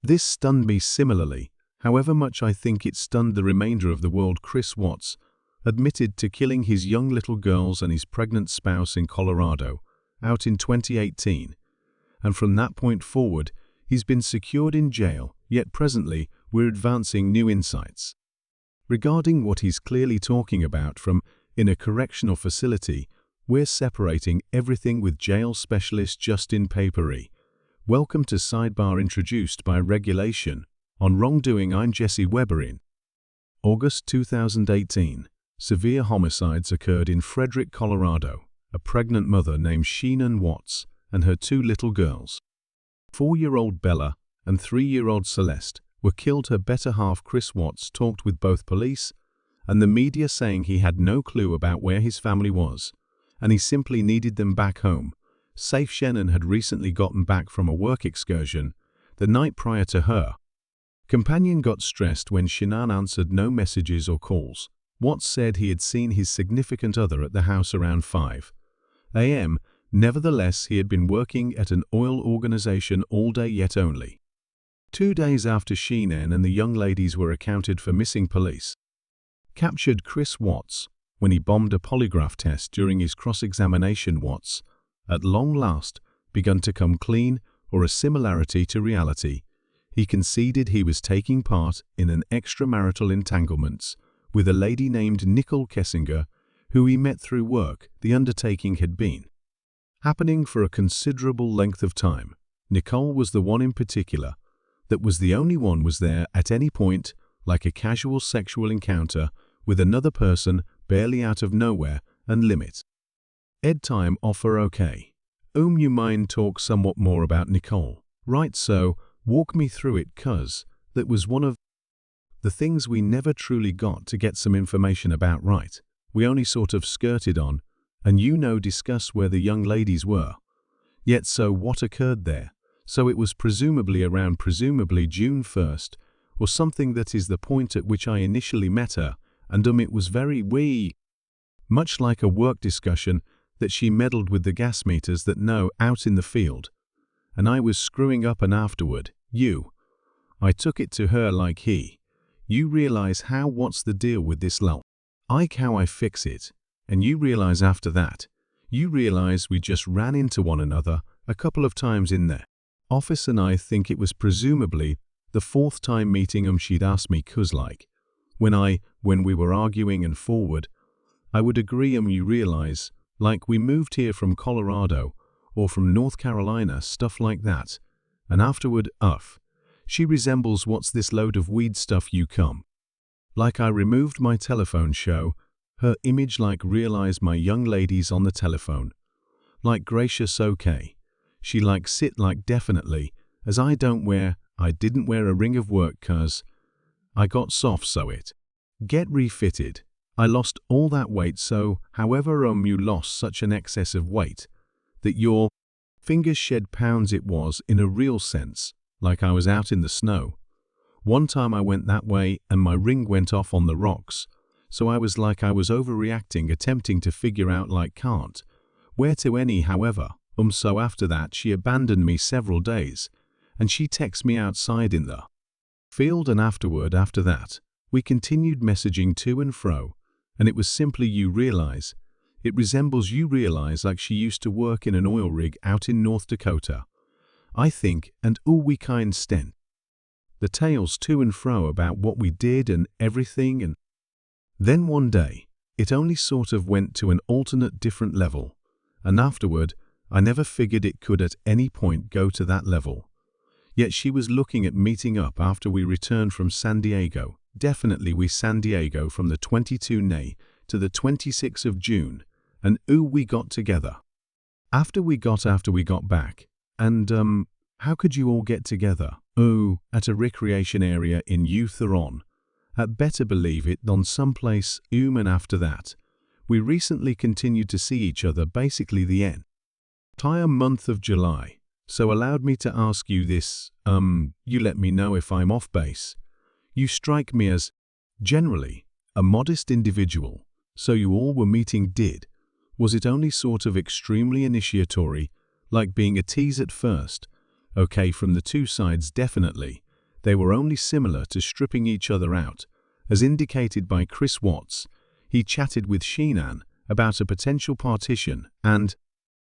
This stunned me similarly, however much I think it stunned the remainder of the world. Chris Watts admitted to killing his young little girls and his pregnant spouse in Colorado, out in 2018, and from that point forward, he's been secured in jail, yet presently we're advancing new insights regarding what he's clearly talking about. From in a correctional facility, we're separating everything with jail specialist Justin Papery. Welcome to Sidebar, introduced by Regulation on Wrongdoing. I'm Jesse Weber. In August 2018, severe homicides occurred in Frederick, Colorado. A pregnant mother named Sheenan Watts and her two little girls, 4-year-old Bella and 3-year-old Celeste, were killed. Her better half, Chris Watts, talked with both police and the media, saying he had no clue about where his family was, and he simply needed them back home. Safe. Shannon had recently gotten back from a work excursion the night prior to her companion got stressed when Shannon answered no messages or calls. Watts said he had seen his significant other at the house around 5 a.m. Nevertheless, he had been working at an oil organization all day. Yet only 2 days after Sheenan and the young ladies were accounted for missing, police captured Chris Watts when he bombed a polygraph test. During his cross-examination, Watts, at long last, begun to come clean, or a similarity to reality. He conceded he was taking part in an extramarital entanglement with a lady named Nicole Kessinger, who he met through work. The undertaking had been happening for a considerable length of time. Nicole was the one in particular that was the only one was there at any point, like a casual sexual encounter with another person, barely out of nowhere, and limit. Ed time offer. Okay. You mind talk somewhat more about Nicole? Right, so walk me through it, cuz that was one of the things we never truly got to get some information about, right? We only sort of skirted on, and discuss where the young ladies were. Yet so what occurred there? So it was presumably around June 1st, or something. That is the point at which I initially met her, and it was very much like a work discussion, that she meddled with the gas meters that out in the field, and I was screwing up, and afterward, I took it to her like you realize how, what's the deal with this lull? How I fix it, and you realize after that, you realize we just ran into one another a couple of times in there office, and I think it was presumably the 4th time meeting. She'd asked me, cuz like, when we were arguing and forward, I would agree. You realize, like we moved here from Colorado or from North Carolina, stuff like that. And afterward, she resembles what's this load of weed stuff you come. Like I removed my telephone show, her image, like realize my young ladies on the telephone. Like gracious, okay. She like sit like definitely, as I didn't wear a ring of work cuz I got soft, so it get refitted. I lost all that weight. So, however, you lost such an excess of weight that your fingers shed pounds. It was in a real sense, like I was out in the snow. One time I went that way and my ring went off on the rocks. So I was overreacting, attempting to figure out can't where to any. However, so after that she abandoned me several days, and she texted me outside in the field, and after that, we continued messaging to and fro. And it was simply it resembles like she used to work in an oil rig out in North Dakota, I think, and we kind stent the tales to and fro about what we did and everything. And then one day, it only sort of went to an alternate different level, and afterward, I never figured it could at any point go to that level. Yet she was looking at meeting up after we returned from San Diego. Definitely we San Diego from the 22 May to the 26th of June, and we got together. After we got back, and how could you all get together? At a recreation area in Utheron. Better believe it, on someplace, and after that, we recently continued to see each other basically the entire month of July. So allowed me to ask you this, you let me know if I'm off base. You strike me as, generally, a modest individual, so you all were meeting was it only sort of extremely initiatory, like being a tease at first? Okay, from the two sides definitely, They were only similar to stripping each other out. As indicated by Chris Watts, he chatted with Sheenan about a potential partition and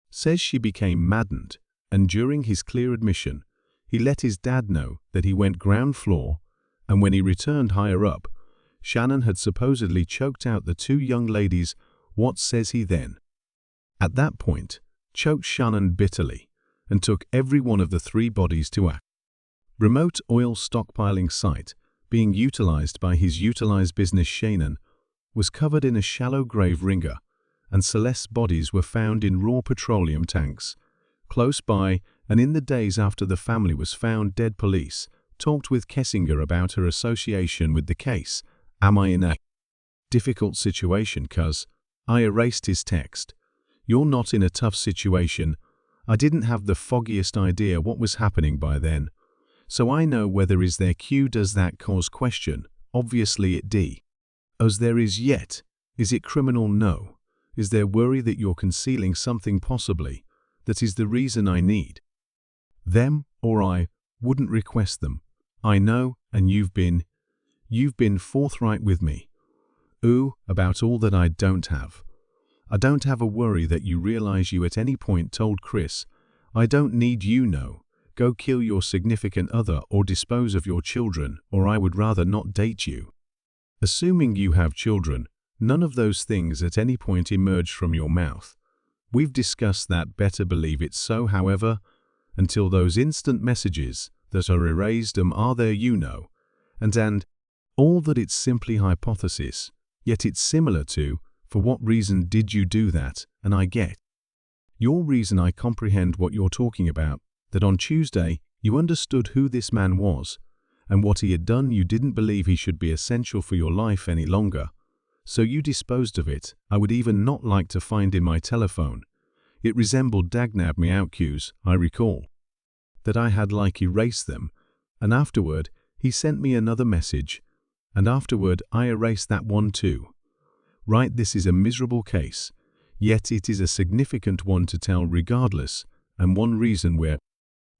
says she became maddened, and during his clear admission, he let his dad know that he went ground floor, and when he returned higher up, Shannon had supposedly choked out the two young ladies. Watts says he then, at that point, choked Shannon bitterly and took every one of the three bodies to a remote oil stockpiling site being utilized by his utilized business. Shannon was covered in a shallow grave ringer, and Celeste's bodies were found in raw petroleum tanks close by, and in the days after the family was found dead, police talked with Kessinger about her association with the case. Am I in a difficult situation? Cuz I erased his text. You're not in a tough situation. I didn't have the foggiest idea what was happening by then. So I know whether is there Q. Does that cause question? Obviously it D. As there is yet. Is it criminal? No. Is there worry that you're concealing something? Possibly. That is the reason I need them, or I wouldn't request them. I know, and you've been forthright with me. Ooh, about all that I don't have. I don't have a worry that you realize you at any point told Chris, I don't need you. No. Go kill your significant other or dispose of your children, or I would rather not date you. Assuming you have children, none of those things at any point emerged from your mouth. We've discussed that. Better believe it's so. However, until those instant messages that are erased are there, you know, and all that it's simply hypothesis, yet it's similar to, for what reason did you do that? And I get your reason. I comprehend what you're talking about, that on Tuesday you understood who this man was and what he had done. You didn't believe he should be essential for your life any longer. So you disposed of it. I would even not like to find in my telephone. It resembled Dagnab meow cues. I recall that I had like erased them, and afterward he sent me another message, and afterward I erased that one too. Right, this is a miserable case, yet it is a significant one to tell regardless, and one reason we're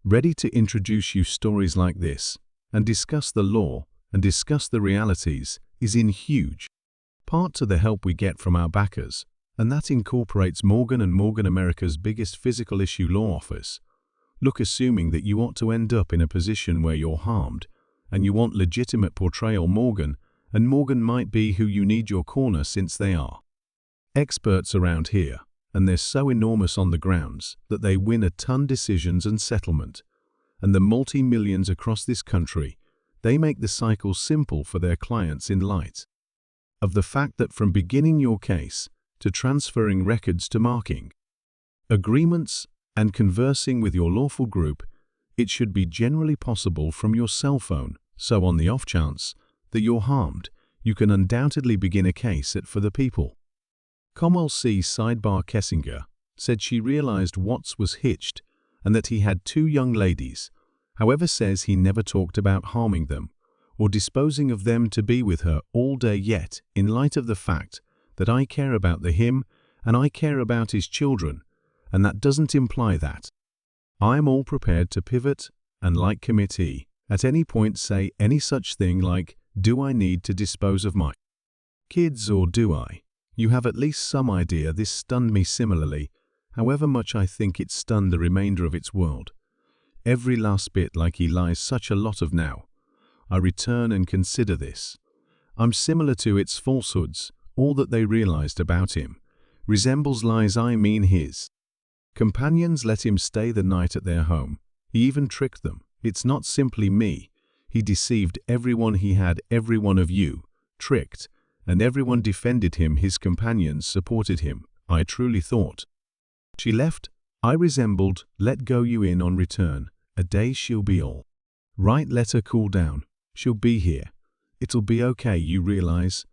ready to introduce you stories like this, and discuss the law, and discuss the realities, is in huge part to the help we get from our backers, and that incorporates Morgan & Morgan, America's biggest physical issue law office. Look, assuming that you want to end up in a position where you're harmed, and you want legitimate portrayal, Morgan & Morgan might be who you need your corner, since they are experts around here, and they're so enormous on the grounds that they win a ton decisions and settlement, and the multi-millions across this country, they make the cycle simple for their clients in light of the fact that from beginning your case to transferring records to marking agreements and conversing with your lawful group, it should be generally possible from your cell phone. So on the off chance that you're harmed, you can undoubtedly begin a case for the people. Comwell C. Sidebar Kessinger said she realized Watts was hitched and that he had two young ladies, however says he never talked about harming them or disposing of them to be with her all day. Yet, in light of the fact that I care about him and I care about his children, and that doesn't imply that I am all prepared to pivot and, like committee, at any point say any such thing like, do I need to dispose of my kids, or do I? You have at least some idea. This stunned me similarly, however much I think it stunned the remainder of its world. Every last bit. Like he lies such a lot of now. I return and consider this. I'm similar to its falsehoods. All that they realized about him resembles lies. I mean his companions let him stay the night at their home. He even tricked them. It's not simply me. He deceived everyone. He had every one of you tricked, and everyone defended him. His companions supported him. I truly thought she left. I resembled, let go you in on return. A day she'll be all right. Let her cool down. She'll be here. It'll be okay, you realize.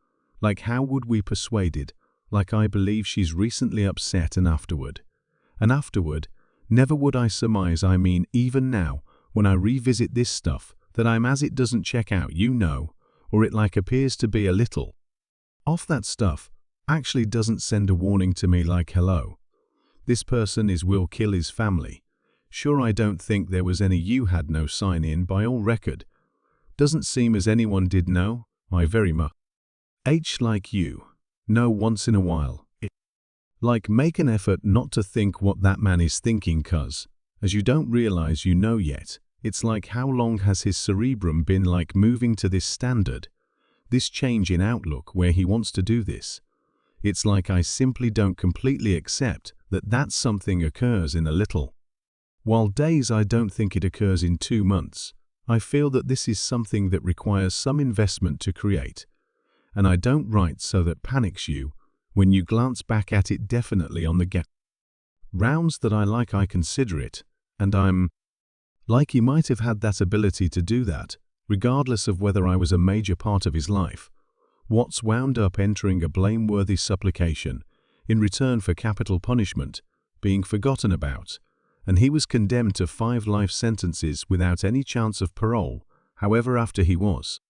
Like how would we persuaded? Like I believe she's recently upset, and afterward, never would I surmise. I mean, even now, when I revisit this stuff, that I'm as it doesn't check out, you know, or it like appears to be a little off. That stuff actually doesn't send a warning to me like, hello, this person will kill his family. Sure, I don't think there was any. You had no sign in by all record. Doesn't seem as anyone did know, I very much. Like you. Know once in a while. Like make an effort not to think what that man is thinking cuz, as you don't realize you know yet, it's like how long has his cerebrum been like moving to this standard, this change in outlook where he wants to do this. It's like I simply don't completely accept that something occurs in a little. While days I don't think it occurs in 2 months, I feel that this is something that requires some investment to create. And I don't write so that panics you when you glance back at it definitely on the get. Rounds that I consider it, and I'm like he might have had that ability to do that, regardless of whether I was a major part of his life. Watts wound up entering a blameworthy supplication in return for capital punishment, being forgotten about, and he was condemned to 5 life sentences without any chance of parole. However, after he was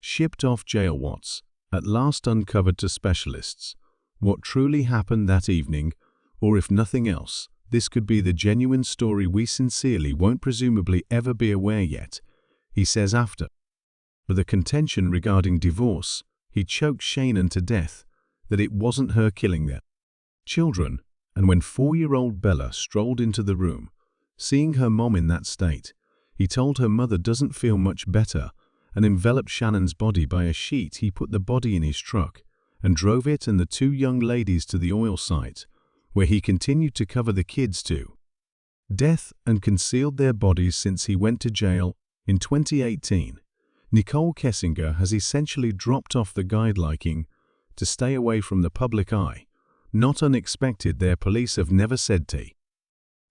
shipped off jail, Watts at last uncovered to specialists what truly happened that evening, or if nothing else, this could be the genuine story we sincerely won't presumably ever be aware yet. He says after the contention regarding divorce, he choked Shannon to death, that it wasn't her killing their children, and when 4-year-old Bella strolled into the room, seeing her mom in that state, he told her mother doesn't feel much better and enveloped Shannon's body by a sheet. He put the body in his truck and drove it and the 2 young ladies to the oil site, where he continued to cover the kids to death and concealed their bodies since he went to jail in 2018. Nicole Kessinger has essentially dropped off the guidelining to stay away from the public eye. Not unexpected, their police have never said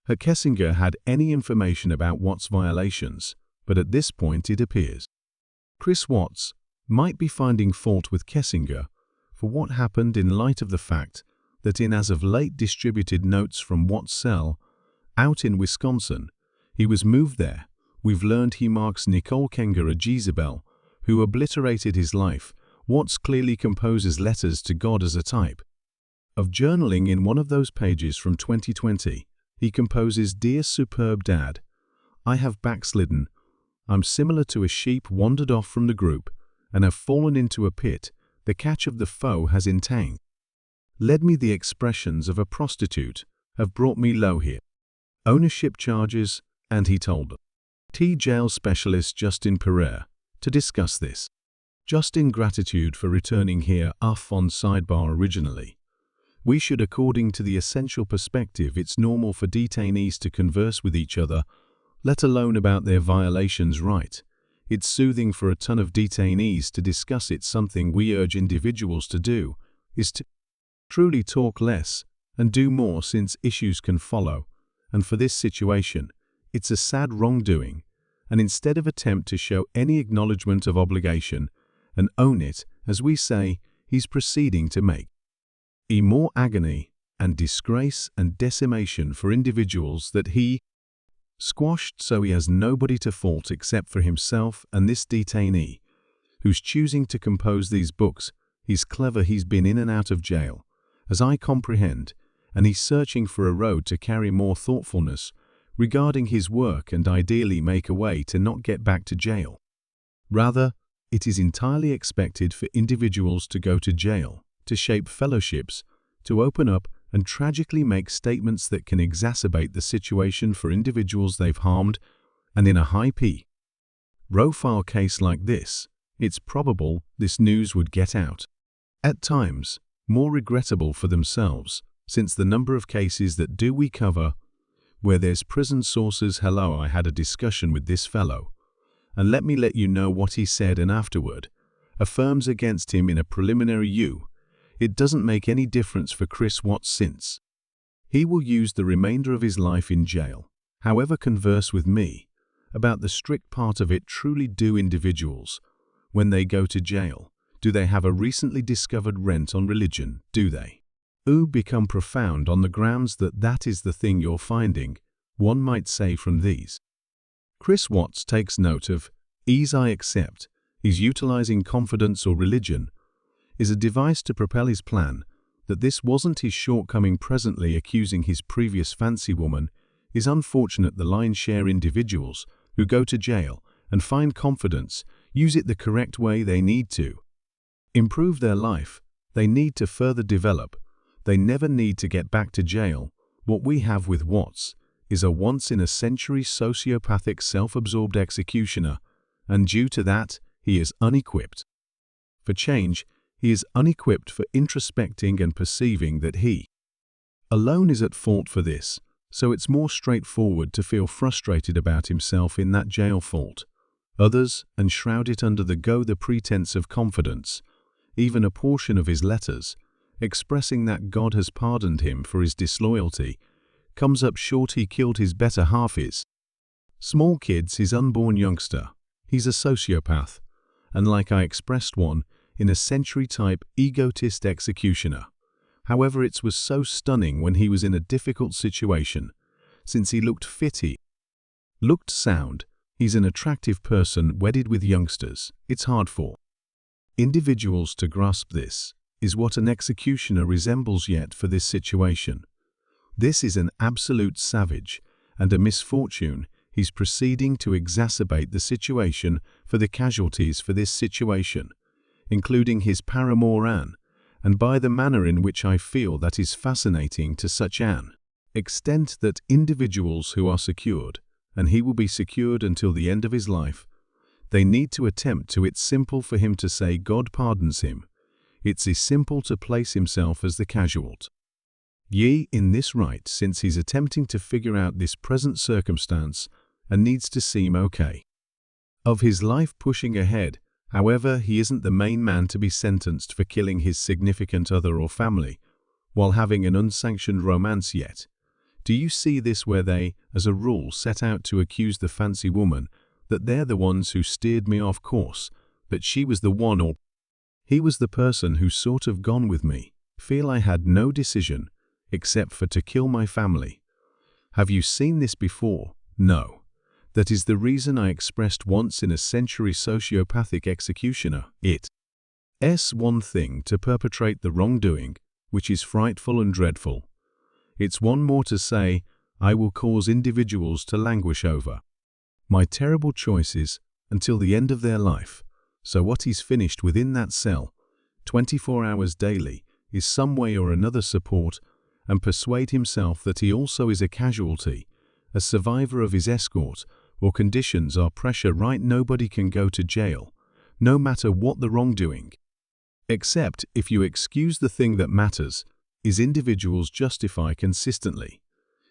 her Kessinger had any information about Watts' violations, but at this point it appears Chris Watts might be finding fault with Kessinger for what happened in light of the fact that in as of late distributed notes from Watts' cell out in Wisconsin, he was moved there. We've learned he marks Nicole Kessinger a Jezebel who obliterated his life. Watts clearly composes letters to God as a type of journaling. In one of those pages from 2020, he composes, "Dear superb dad, I have backslidden. I'm similar to a sheep wandered off from the group and have fallen into a pit. The catch of the foe has entangled led me. The expressions of a prostitute have brought me low here. Ownership charges," and he told jail specialist Justin Pereira to discuss this. Justin, gratitude for returning here off on sidebar originally. We should, according to the essential perspective, it's normal for detainees to converse with each other, let alone about their violations, right? It's soothing for a ton of detainees to discuss it. Something we urge individuals to do is to truly talk less and do more, since issues can follow. And for this situation, it's a sad wrongdoing, and instead of attempt to show any acknowledgement of obligation and own it, as we say, he's proceeding to make more agony and disgrace and decimation for individuals that he squashed, so he has nobody to fault except for himself and this detainee who's choosing to compose these books. He's clever. He's been in and out of jail, as I comprehend, and he's searching for a road to carry more thoughtfulness regarding his work and ideally make a way to not get back to jail. Rather, it is entirely expected for individuals to go to jail, to shape fellowships, to open up and tragically make statements that can exacerbate the situation for individuals they've harmed, and in a high-profile case like this, it's probable this news would get out. At times, more regrettable for themselves, since the number of cases that we cover where there's prison sources. Hello, I had a discussion with this fellow, and let me let you know what he said, and afterward affirms against him in a preliminary It doesn't make any difference for Chris Watts, since he will use the remainder of his life in jail. However, converse with me about the strict part of it. Truly, do individuals, when they go to jail, do they have a recently discovered rent on religion? Do they become profound on the grounds that is the thing you're finding? One might say from these. Chris Watts takes note of ease. I accept he's utilizing confidence or religion is a device to propel his plan, that this wasn't his shortcoming. Presently accusing his previous fancy woman is unfortunate. The lion's share individuals who go to jail and find confidence use it the correct way they need to. Improve their life. They need to further develop. They never need to get back to jail. What we have with Watts is a once-in-a-century sociopathic self-absorbed executioner, and due to that, he is unequipped for change. He is unequipped for introspecting and perceiving that he alone is at fault for this, so it's more straightforward to feel frustrated about himself in that jail fault. Others, and shroud it under the pretense of confidence. Even a portion of his letters, expressing that God has pardoned him for his disloyalty, comes up short. He killed his better half, his small kids, his unborn youngster. He's a sociopath, and like I expressed, one in a century type egotist executioner. However, it was so stunning when he was in a difficult situation, since he looked fit, he looked sound. He's an attractive person wedded with youngsters. It's hard for individuals to grasp this, is what an executioner resembles. Yet for this situation, this is an absolute savage and a misfortune. He's proceeding to exacerbate the situation for the casualties for this situation, including his paramour Anne, and by the manner in which I feel that is fascinating to such an extent that individuals who are secured, and he will be secured until the end of his life, they need to attempt to. It's simple for him to say God pardons him. It's as simple to place himself as the casualty in this right, since he's attempting to figure out this present circumstance and needs to seem okay of his life pushing ahead. However, he isn't the main man to be sentenced for killing his significant other or family while having an unsanctioned romance yet. Do you see this, where they, as a rule, set out to accuse the fancy woman that they're the ones who steered me off course, that she was the one or he was the person who sort of gone with me, feel I had no decision except for to kill my family. Have you seen this before? No. That is the reason I expressed once-in-a-century sociopathic executioner. It's one thing to perpetrate the wrongdoing, which is frightful and dreadful. It's one more to say, I will cause individuals to languish over my terrible choices until the end of their life. So what he's finished within that cell, 24 hours daily, is some way or another support and persuade himself that he also is a casualty, a survivor of his escort, or conditions are pressure. Right? Nobody can go to jail, no matter what the wrongdoing. Except if you excuse the thing that matters, is individuals justify consistently.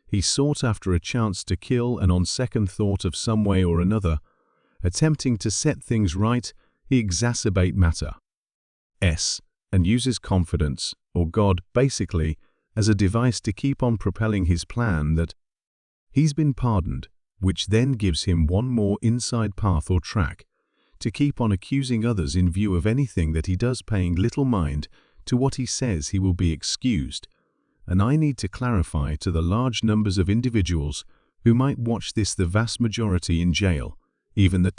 He sought after a chance to kill, and on second thought of some way or another, attempting to set things right, he exacerbate matter and uses confidence, or God, basically, as a device to keep on propelling his plan that he's been pardoned, which then gives him one more inside path or track to keep on accusing others in view of anything that he does, paying little mind to what he says. He will be excused. And I need to clarify to the large numbers of individuals who might watch this, the vast majority in jail, even the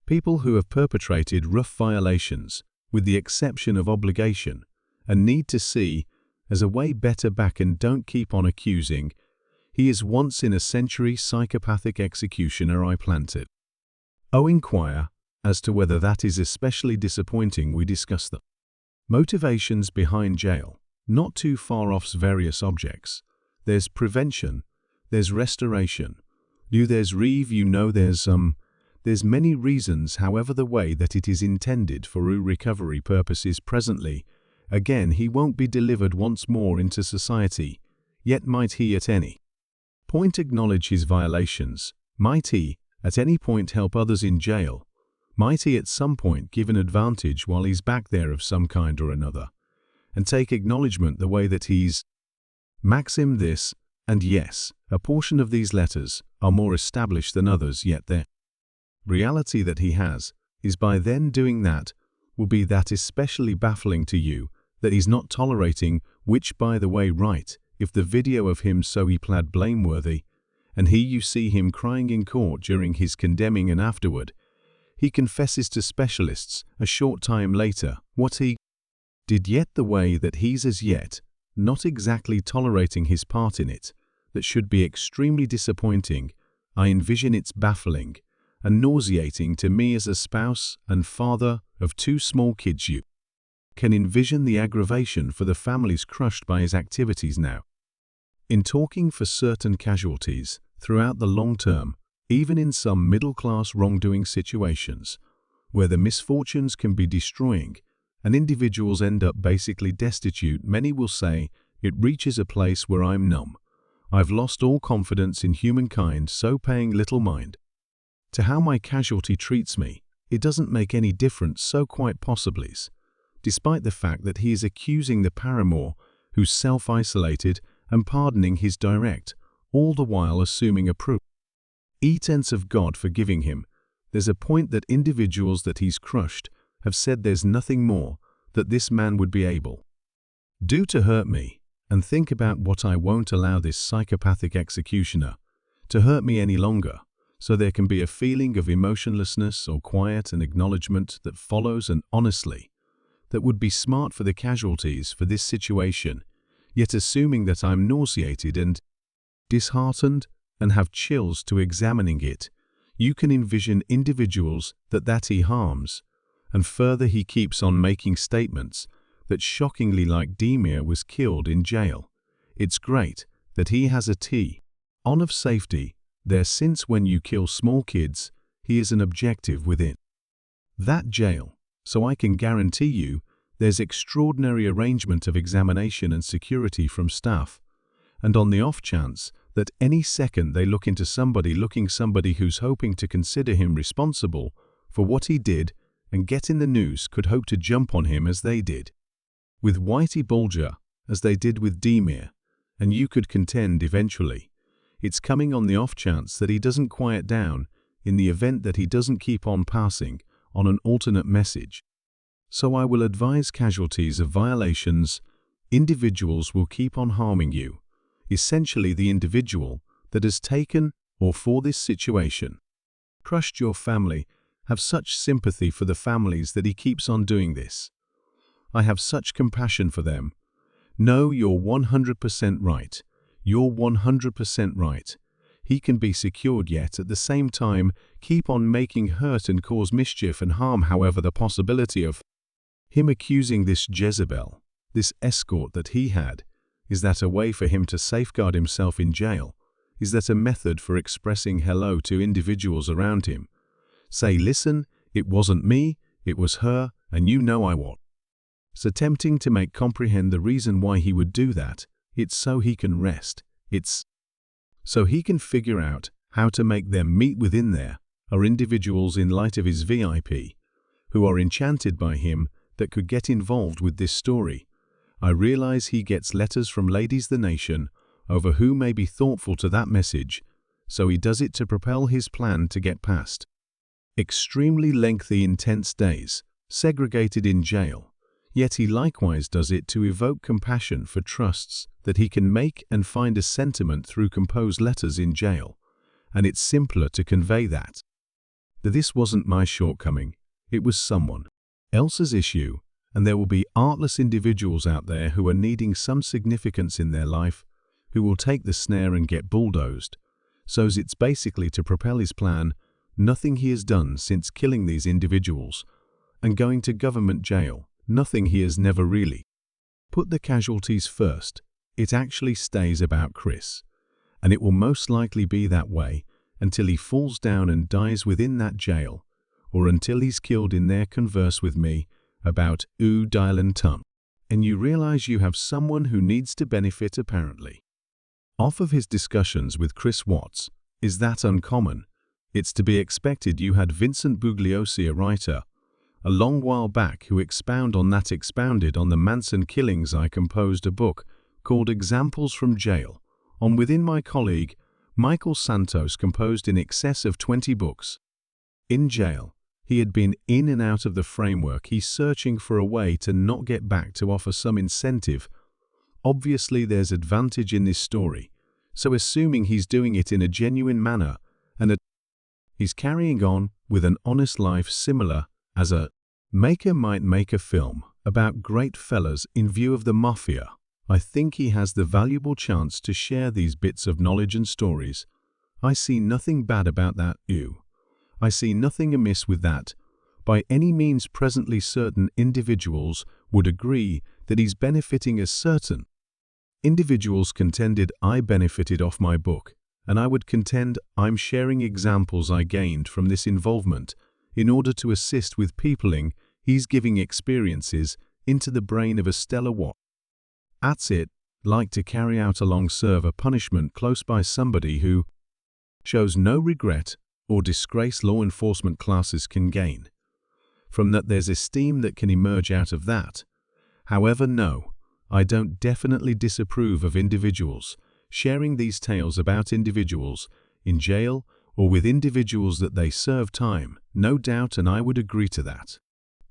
people who have perpetrated rough violations, with the exception of obligation, and need to see as a way better back and don't keep on accusing. He is once-in-a-century psychopathic executioner. I planted. Inquire as to whether that is especially disappointing. We discuss the motivations behind jail, not too far off various objects. There's prevention, there's restoration, there's there's many reasons. However, the way that it is intended for recovery purposes presently, again, he won't be delivered once more into society. Yet might he at any point acknowledge his violations? Might he at any point help others in jail? Might he at some point give an advantage while he's back there of some kind or another, and take acknowledgement the way that he's Maxim this? And yes, a portion of these letters are more established than others, yet their reality that he has is by then doing that will be that especially baffling to you, that he's not tolerating, which by the way, right, if the video of him so he pled blameworthy, and you see him crying in court during his condemning, and afterward he confesses to specialists a short time later what he did, yet the way that he's as yet not exactly tolerating his part in it, that should be extremely disappointing. I envision it's baffling, and nauseating to me as a spouse and father of 2 small kids. You can envision the aggravation for the families crushed by his activities now. In talking for certain casualties throughout the long term, even in some middle-class wrongdoing situations, where the misfortunes can be destroying and individuals end up basically destitute, many will say, it reaches a place where I'm numb. I've lost all confidence in humankind, so paying little mind to how my casualty treats me, it doesn't make any difference, so quite possibly, despite the fact that he is accusing the paramour who's self-isolated and pardoning his direct, all the while assuming approval. Eatence of God forgiving him. There's a point that individuals that he's crushed have said there's nothing more that this man would be able do to hurt me, and think about what I won't allow this psychopathic executioner to hurt me any longer, so there can be a feeling of emotionlessness or quiet and acknowledgement that follows, and honestly, that would be smart for the casualties for this situation, yet assuming that I'm nauseated and disheartened and have chills to examining it, you can envision individuals that he harms, and further he keeps on making statements that shockingly like Demir was killed in jail. It's great that he has a ton of safety there, since when you kill small kids, he is an objective within that jail, so I can guarantee you there's extraordinary arrangement of examination and security from staff, and on the off chance that any second they look into somebody who's hoping to consider him responsible for what he did and get in the news could hope to jump on him as they did with Whitey Bulger, as they did with Demir, and you could contend eventually it's coming on the off chance that he doesn't quiet down in the event that he doesn't keep on passing on an alternate message. So I will advise casualties of violations. Individuals will keep on harming you, essentially the individual that has taken or for this situation crushed your family. Have such sympathy for the families that he keeps on doing this. I have such compassion for them. No, you're 100% right. You're 100% right. He can be secured, yet at the same time keep on making hurt and cause mischief and harm. However, the possibility of him accusing this Jezebel, this escort that he had, is that a way for him to safeguard himself in jail? Is that a method for expressing hello to individuals around him? Say, listen, it wasn't me, it was her, and you know I was. So tempting to make comprehend the reason why he would do that. It's so he can rest. It's so he can figure out how to make them meet within there are individuals in light of his VIP who are enchanted by him that could get involved with this story. I realize he gets letters from ladies the nation over who may be thoughtful to that message, so he does it to propel his plan to get past extremely lengthy intense days segregated in jail. Yet he likewise does it to evoke compassion for trusts that he can make and find a sentiment through composed letters in jail. And it's simpler to convey that this wasn't my shortcoming, it was someone else's issue, and there will be artless individuals out there who are needing some significance in their life who will take the snare and get bulldozed. So it's basically to propel his plan, nothing he has done since killing these individuals and going to government jail. Nothing he has never really put the casualties first. It actually stays about Chris, and it will most likely be that way until he falls down and dies within that jail, or until he's killed in there. Converse with me about Dylan Tum, and you realize you have someone who needs to benefit apparently off of his discussions with Chris Watts. Is that uncommon? It's to be expected. You had Vincent Bugliosi, a writer, a long while back, who expounded on the Manson killings. I composed a book called Examples from Jail. On within my colleague, Michael Santos, composed in excess of 20 books. In jail, he had been in and out of the framework. He's searching for a way to not get back, to offer some incentive. Obviously there's advantage in this story, so assuming he's doing it in a genuine manner and he's carrying on with an honest life, similar as a maker might make a film about great fellas in view of the mafia, I think he has the valuable chance to share these bits of knowledge and stories. I see nothing bad about that. I see nothing amiss with that. By any means presently certain individuals would agree that he's benefiting as certain individuals contended I benefited off my book, and I would contend I'm sharing examples I gained from this involvement in order to assist with peopling he's giving experiences into the brain of a stellar what. That's it, like to carry out along serve a punishment close by somebody who shows no regret or disgrace law enforcement classes can gain. From that there's esteem that can emerge out of that. However, no, I don't definitely disapprove of individuals sharing these tales about individuals in jail or with individuals that they serve time, no doubt, and I would agree to that.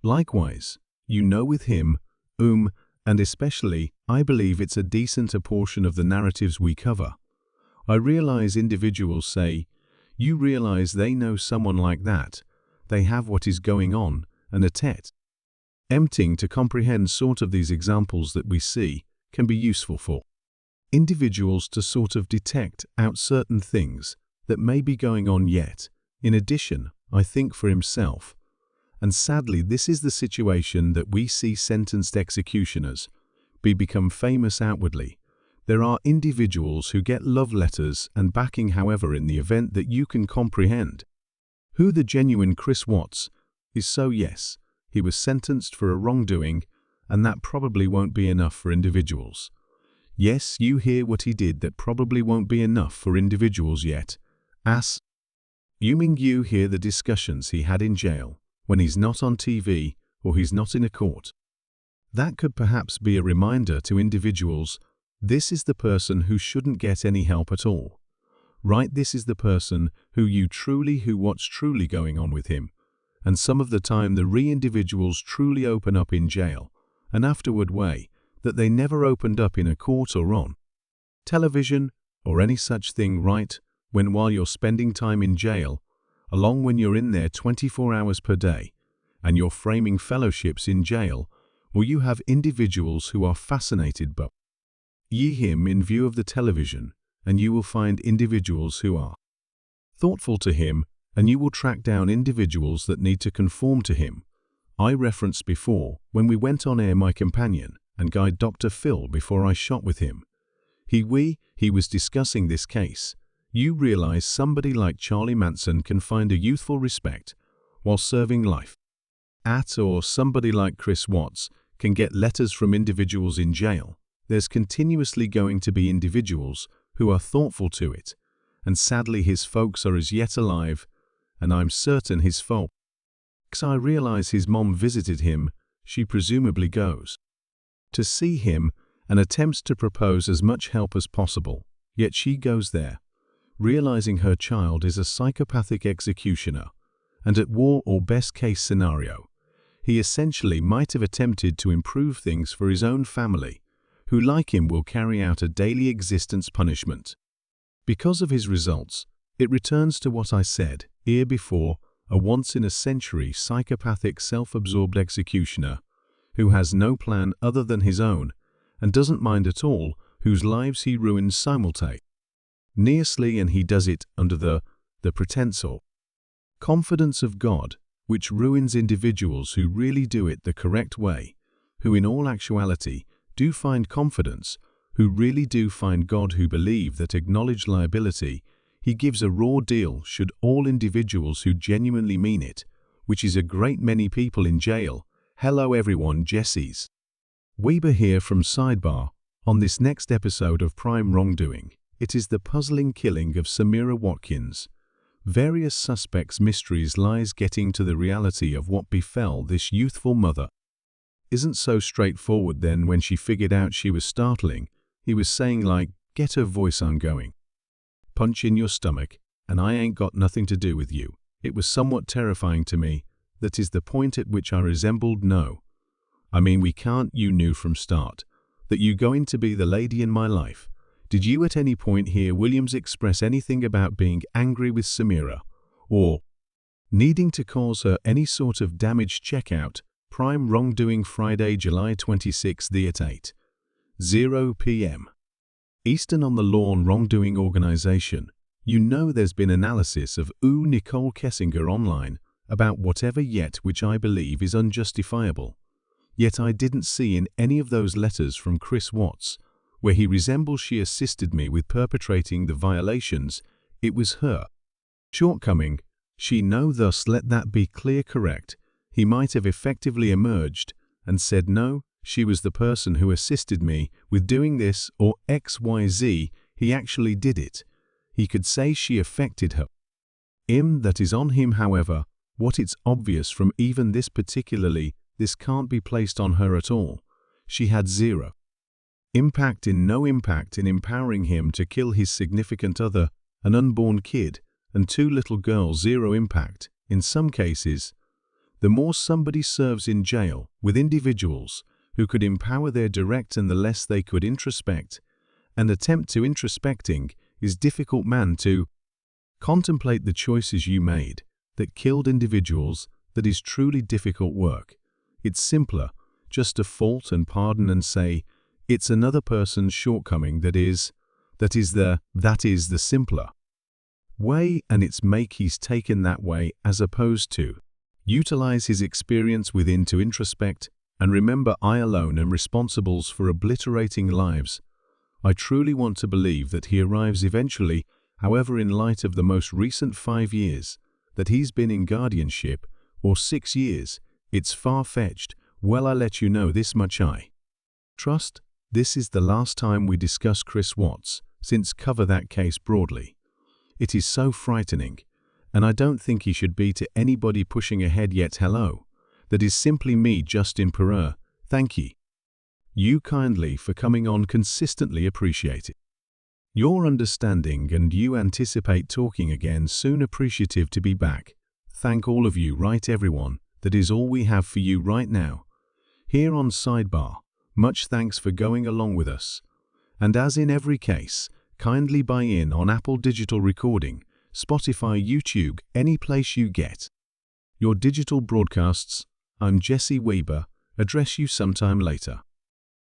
Likewise, with him, and especially, I believe it's a decent portion of the narratives we cover. I realize individuals say, you realize they know someone like that, they have what is going on, and emptying to comprehend sort of these examples that we see can be useful for individuals to sort of detect out certain things that may be going on yet. In addition, I think for himself, and sadly this is the situation that we see sentenced executioners become famous outwardly. There are individuals who get love letters and backing, however, in the event that you can comprehend who the genuine Chris Watts is. So yes, he was sentenced for a wrongdoing, and that probably won't be enough for individuals. Yes, you hear what he did, that probably won't be enough for individuals yet. You hear the discussions he had in jail when he's not on TV or he's not in a court. That could perhaps be a reminder to individuals, this is the person who shouldn't get any help at all. Right, this is the person what's truly going on with him. And some of the time the individuals truly open up in jail, and afterward way that they never opened up in a court or on television or any such thing, right? While you're spending time in jail, along when you're in there 24 hours per day, and you're framing fellowships in jail, or you have individuals who are fascinated by him in view of the television, and you will find individuals who are thoughtful to him, and you will track down individuals that need to conform to him. I referenced before, when we went on air, my companion and guide Dr. Phil, before I shot with him. He was discussing this case. You realize somebody like Charlie Manson can find a youthful respect while serving life or somebody like Chris Watts can get letters from individuals in jail. There's continuously going to be individuals who are thoughtful to it, and sadly his folks are as yet alive, and I'm certain his folks. I realize his mom visited him. She presumably goes to see him and attempts to propose as much help as possible, yet she goes there, realizing her child is a psychopathic executioner, and at war, or best case scenario, he essentially might have attempted to improve things for his own family, who like him will carry out a daily existence punishment. Because of his results, it returns to what I said here before, a once-in-a-century psychopathic self-absorbed executioner who has no plan other than his own and doesn't mind at all whose lives he ruins simultaneously, and he does it under the pretense or confidence of God, which ruins individuals who really do it the correct way, who in all actuality do find confidence, who really do find God, who believe that acknowledged liability, he gives a raw deal should all individuals who genuinely mean it, which is a great many people in jail. Hello everyone, Jesse's Weber here from Sidebar. On this next episode of Prime Wrongdoing, it is the puzzling killing of Samira Watkins. Various suspects, mysteries, lies, getting to the reality of what befell this youthful mother. Isn't so straightforward. Then when she figured out she was startling, he was saying like, get her voice, I'm going punch in your stomach, and I ain't got nothing to do with you. It was somewhat terrifying to me. That is the point at which I resembled no. I mean, we can't, you knew from start that you going to be the lady in my life. Did you at any point hear Williams express anything about being angry with Samira, or needing to cause her any sort of damage? Check out Prime Wrongdoing, Friday, July 26th at 8:00 p.m. Eastern on the Lawn Wrongdoing Organization. You know there's been analysis of Nicole Kessinger online about whatever yet which I believe is unjustifiable. Yet I didn't see in any of those letters from Chris Watts, where he resembles she assisted me with perpetrating the violations, it was her shortcoming. She know thus let that be clear correct. He might have effectively emerged and said no, she was the person who assisted me with doing this or XYZ, he actually did it. He could say she affected her. That is on him however, what it's obvious from even this particularly, this can't be placed on her at all. She had zero impact in empowering him to kill his significant other, an unborn kid, and 2 little girls. Zero impact, in some cases. The more somebody serves in jail with individuals who could empower their direct and the less they could introspect, and attempt to introspecting is difficult man to contemplate the choices you made that killed individuals. That is truly difficult work. It's simpler just to fault and pardon and say, it's another person's shortcoming that is the simpler way, and it's make he's taken that way as opposed to utilize his experience within to introspect and remember I alone am responsible for obliterating lives. I truly want to believe that he arrives eventually, however in light of the most recent 5 years that he's been in guardianship, or 6 years, it's far-fetched. Well, I let you know this much I trust. This is the last time we discuss Chris Watts, since cover that case broadly. It is so frightening, and I don't think he should be to anybody pushing ahead yet. Hello, that is simply me, Justin Pereira. Thank you kindly for coming on, consistently appreciate it. Your understanding, and you anticipate talking again soon. Appreciative to be back. Thank all of you, right everyone. That is all we have for you right now. Here on Sidebar, much thanks for going along with us. And as in every case, kindly buy in on Apple Digital Recording, Spotify, YouTube, any place you get your digital broadcasts. I'm Jesse Weber. Address you sometime later.